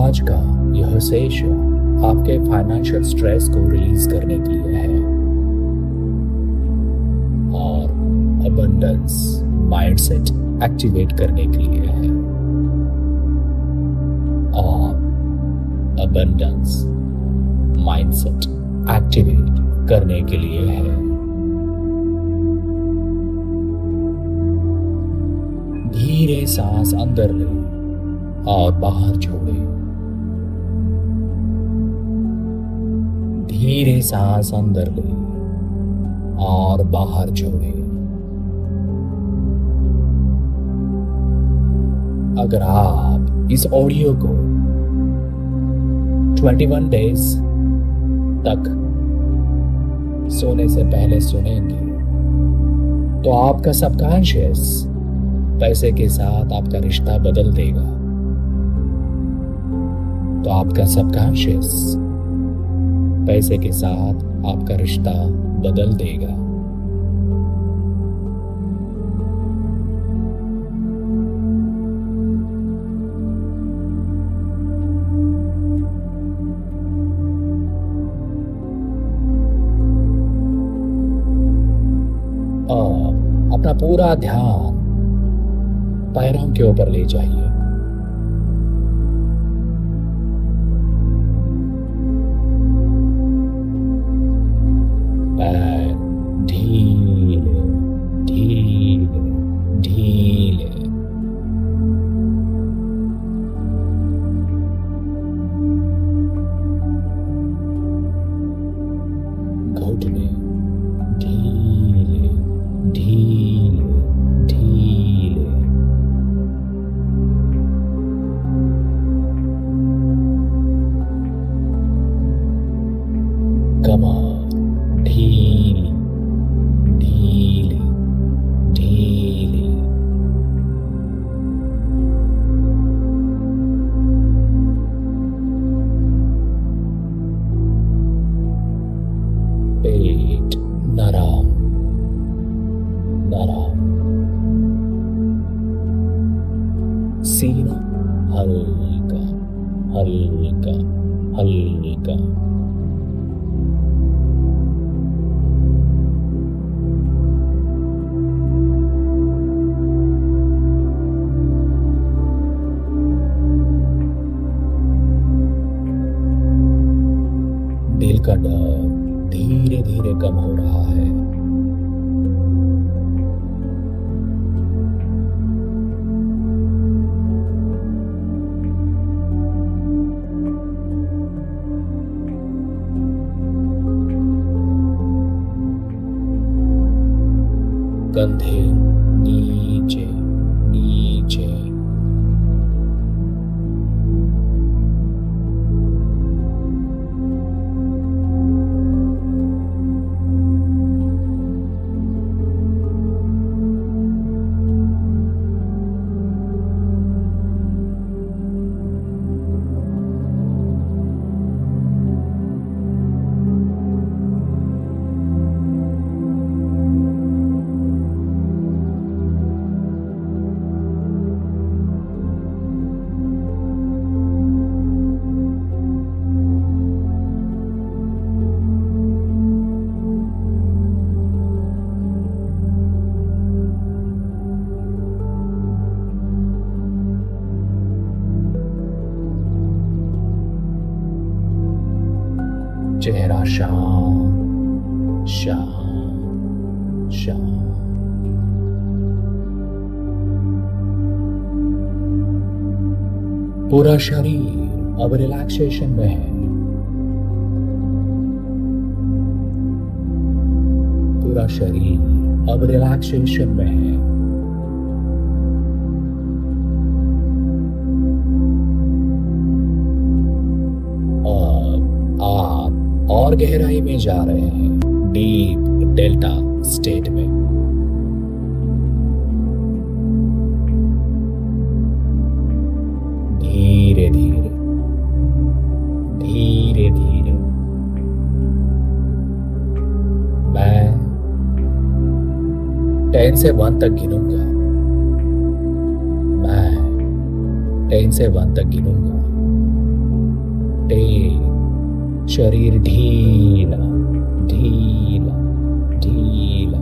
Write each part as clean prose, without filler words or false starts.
आज का यह सेशन आपके फाइनेंशियल स्ट्रेस को रिलीज करने के लिए है और अबंडेंस माइंडसेट एक्टिवेट करने के लिए है और अबंडेंस माइंडसेट एक्टिवेट करने के लिए है। धीरे सांस अंदर ले और बाहर छोड़े। धीरे सांस अंदर ले और बाहर छोड़े। अगर आप इस ऑडियो को 21 डेज तक सोने से पहले सुनेंगे तो आपका सबकॉन्शियस पैसे के साथ आपका रिश्ता बदल देगा। तो आपका सबकॉन्शियस पैसे के साथ आपका रिश्ता बदल देगा। अपना पूरा ध्यान पैरों के ऊपर ले जाइए। पैर ढीले ढीले ढीले। घुटने ढीले ढीले ढीले। कमर ढीली ढीली ढीली। पेट नरम नरम। सीना हल्का हल्का हल्का। दिल का डर धीरे धीरे कम हो रहा है। कंधे नीचे नीचे। चेहरा शांत शांत शांत। पूरा शरीर अब रिलैक्सेशन में है। पूरा शरीर अब रिलैक्सेशन में है। और गहराई में जा रहे हैं, डीप डेल्टा स्टेट में। धीरे धीरे धीरे धीरे मैं 10 से 1 तक गिनूंगा। मैं 10 से 1 तक गिनूंगा। शरीर ढीला ढीला ढीला।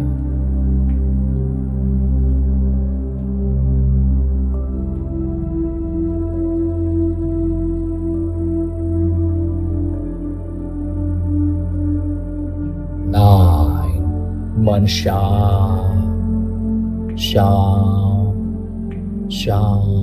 9 मन शांत शांत शांत।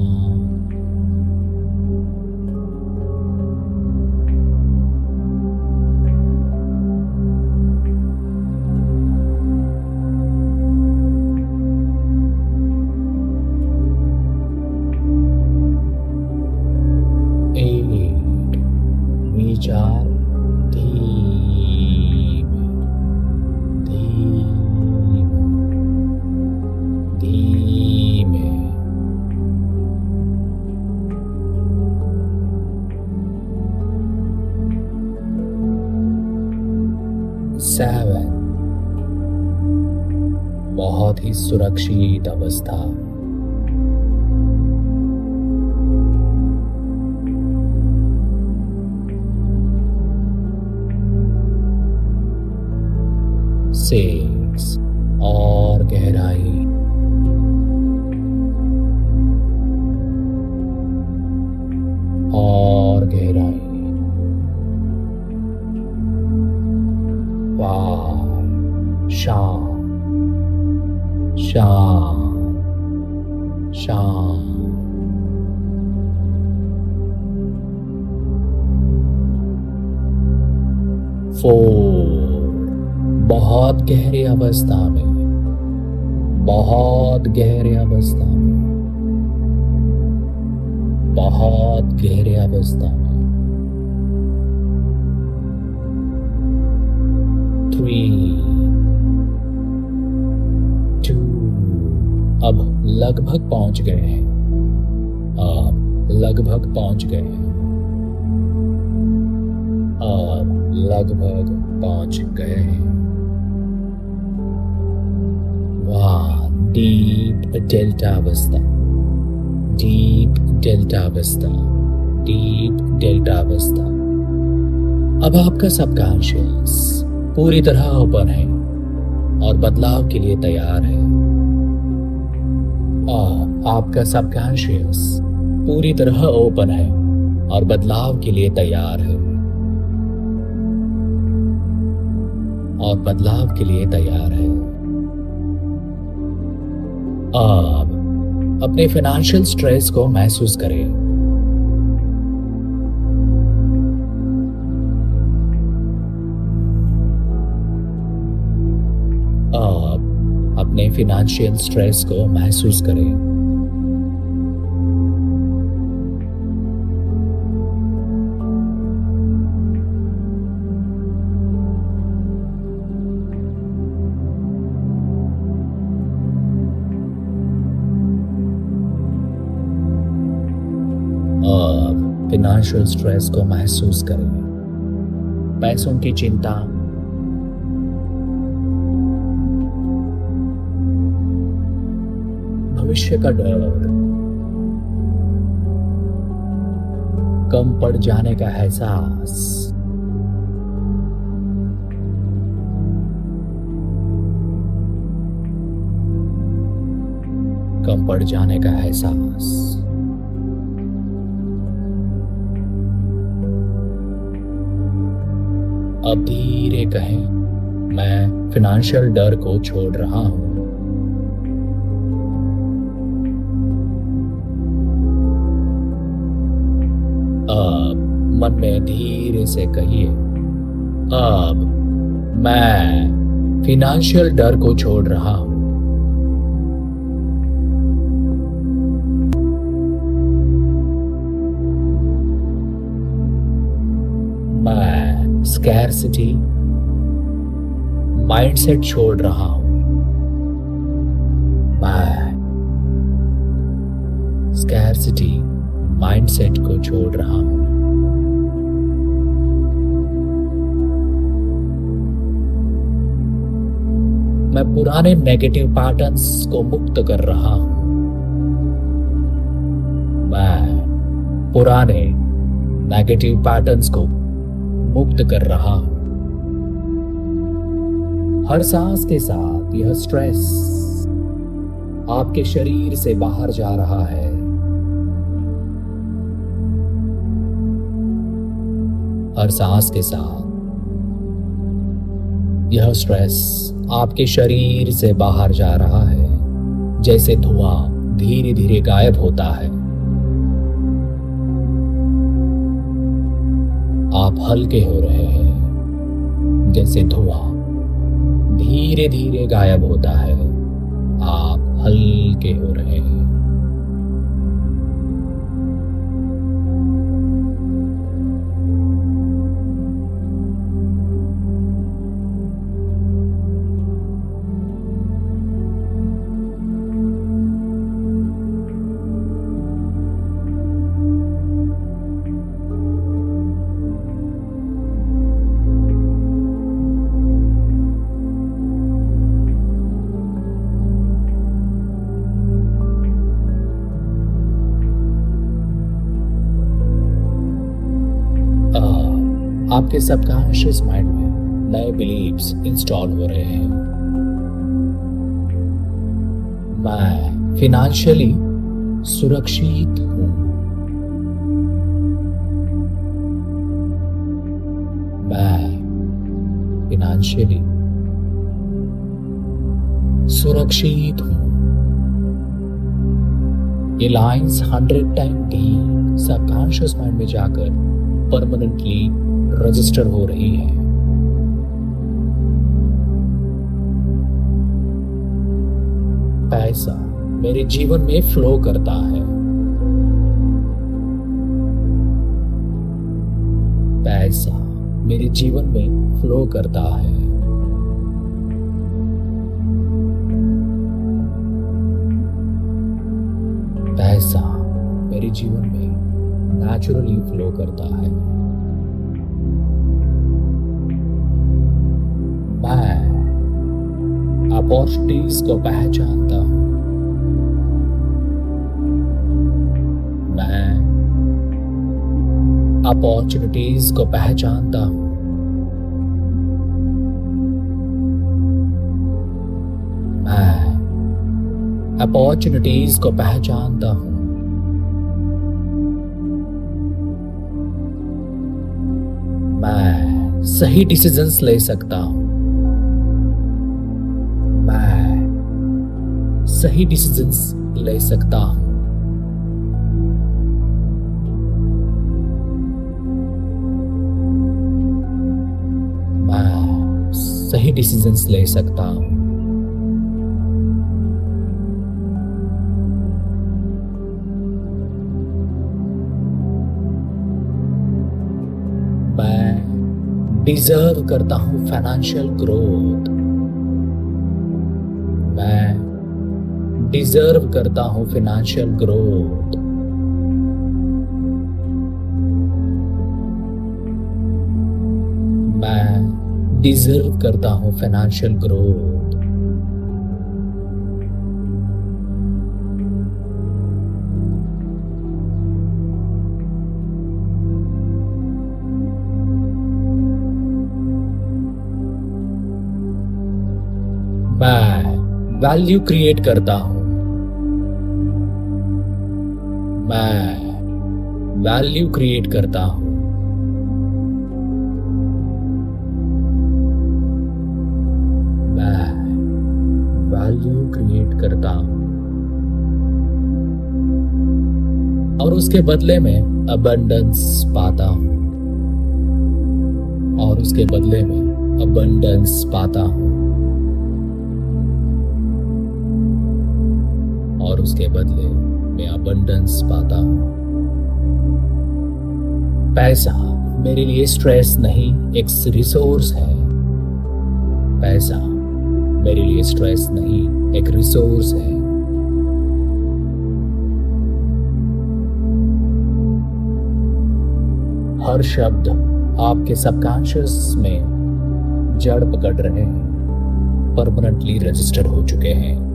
8 विचार धीमे धीमे धीमे। 7 बहुत ही सुरक्षित अवस्था। 6 और गहराई। 5 शांत शांत शांत। 4 बहुत गहरी अवस्था में, बहुत गहरे अवस्था में, बहुत गहरे अवस्था में। 3 2 अब लगभग पहुंच गए हैं, अब लगभग पहुंच गए हैं, अब लगभग पहुंच गए हैं। 1 डीप डेल्टा अवस्था, डीप डेल्टा अवस्था, डीप डेल्टा अवस्था। अब आपका सबकॉन्शियस पूरी तरह ओपन है और बदलाव के लिए तैयार है। अब आपका सबकॉन्शियस पूरी तरह ओपन है और बदलाव के लिए तैयार है, और बदलाव के लिए तैयार है। अब अपने फाइनेंशियल स्ट्रेस को महसूस करें। अब अपने फाइनेंशियल स्ट्रेस को महसूस करें। अब फाइनेंशियल स्ट्रेस को महसूस करें। पैसों की चिंता, भविष्य का डर, कम पड़ जाने का एहसास, कम पड़ जाने का एहसास। अब धीरे कहें, मैं फाइनेंशियल डर को छोड़ रहा हूं। अब मन में धीरे से कहिए, अब मैं फाइनेंशियल डर को छोड़ रहा हूं। मैं स्कैर्सिटी माइंडसेट छोड़ रहा हूं। मैं स्कैर्सिटी माइंडसेट को छोड़ रहा हूं। मैं पुराने नेगेटिव पैटर्न्स को मुक्त कर रहा हूं। मैं पुराने नेगेटिव पैटर्न्स को मुक्त कर रहा हूं। हर सांस के साथ यह स्ट्रेस आपके शरीर से बाहर जा रहा है। हर सांस के साथ यह स्ट्रेस आपके शरीर से बाहर जा रहा है, जैसे धुआं धीरे धीरे गायब होता है। आप हल्के हो रहे हैं, जैसे धुआं धीरे धीरे गायब होता है। आप हल्के हो रहे हैं। आपके सबकॉन्शियस माइंड में नए बिलीव्स इंस्टॉल हो रहे हैं। मैं फिनेंशियली सुरक्षित हूं। मैं फिनेंशियली सुरक्षित हूं। ये lines 100 time deep subconscious mind में जाकर परमानेंटली रजिस्टर हो रही है। पैसा मेरे जीवन में फ्लो करता है। पैसा मेरे जीवन में फ्लो करता है। पैसा मेरे जीवन में नेचुरली फ्लो करता है। मैं अपॉर्चुनिटीज को पहचानता हूं। मैं अपॉर्चुनिटीज को पहचानता हूं। मैं अपॉर्चुनिटीज को पहचानता हूं। मैं सही डिसीजंस ले सकता हूं। सही डिसीजंस ले सकता हूं। मैं सही डिसीजंस ले सकता हूं। मैं डिजर्व करता हूं फाइनेंशियल ग्रोथ। मैं डिजर्व करता हूं फाइनेंशियल ग्रोथ। मैं डिजर्व करता हूं फाइनेंशियल ग्रोथ। मैं वैल्यू क्रिएट करता हूं। मैं वैल्यू क्रिएट करता हूं। मैं वैल्यू क्रिएट करता हूं और उसके बदले में अबंडेंस पाता हूं। और उसके बदले में अबंडेंस पाता हूं। और उसके बदले में अबंडेंस पाता हूं। पैसा मेरे लिए स्ट्रेस नहीं, एक रिसोर्स है। पैसा मेरे लिए स्ट्रेस नहीं, एक रिसोर्स है। हर शब्द आपके सबकॉन्शियस में जड़ पकड़ रहे हैं, परमानेंटली रजिस्टर हो चुके हैं।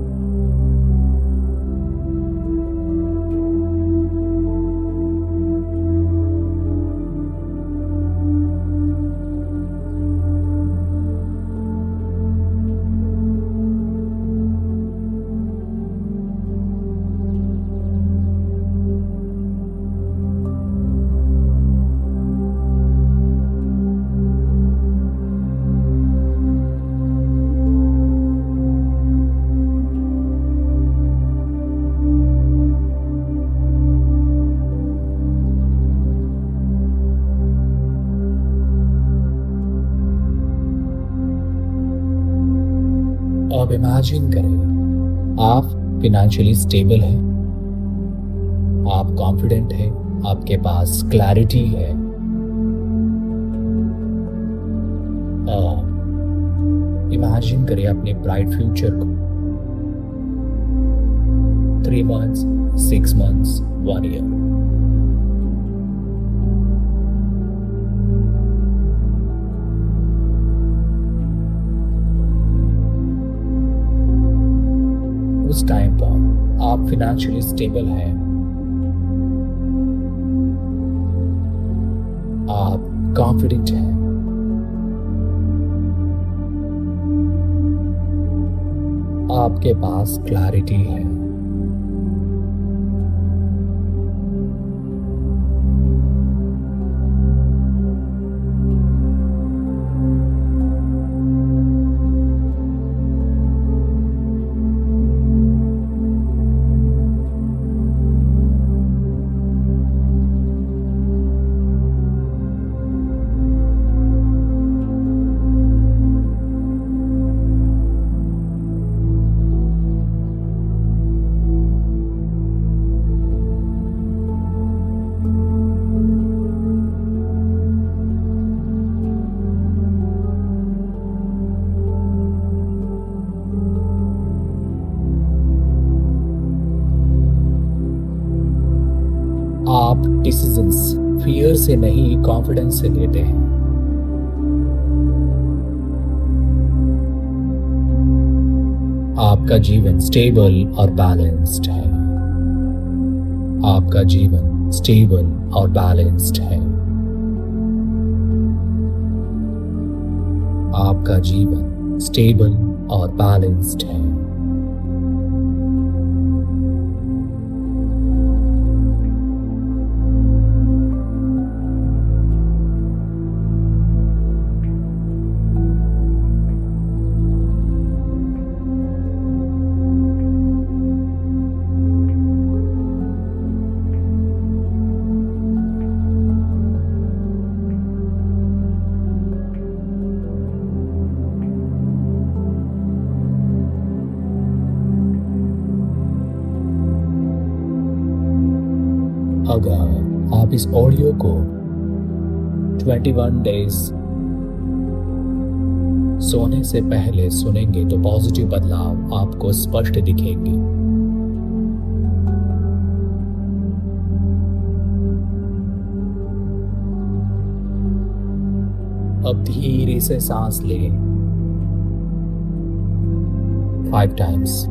अब इमेजिन करें आप फिनेंशियली स्टेबल हैं, आप कॉन्फिडेंट हैं, आपके पास क्लैरिटी है। इमेजिन करें अपने ब्राइट फ्यूचर को, 3 months, 6 months, 1 year। उस टाइम पर आप फिनेंशियली स्टेबल हैं, आप कॉन्फिडेंट हैं, आपके पास क्लैरिटी है। आप डिसीजंस फियर से नहीं, कॉन्फिडेंस से लेते हैं। आपका जीवन स्टेबल और बैलेंस्ड है। आपका जीवन स्टेबल और बैलेंस्ड है। आपका जीवन स्टेबल और बैलेंस्ड है। अगर आप इस ऑडियो को 21 डेज सोने से पहले सुनेंगे तो पॉजिटिव बदलाव आपको स्पष्ट दिखेंगे। अब धीरे से सांस लें 5 times।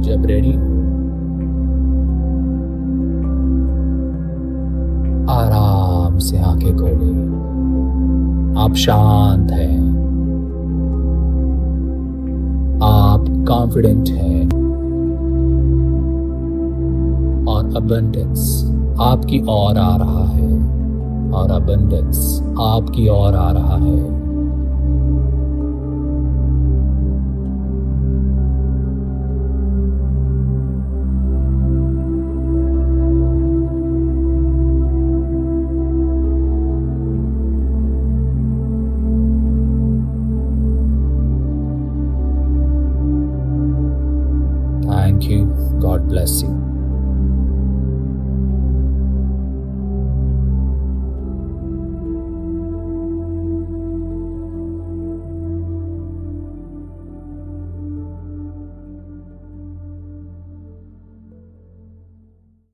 जब रेडी हो आराम से आंखें खोलें। आप शांत हैं, आप कॉन्फिडेंट हैं और अबंडेंस आपकी ओर आ रहा है और अबंडेंस आपकी ओर आ रहा है।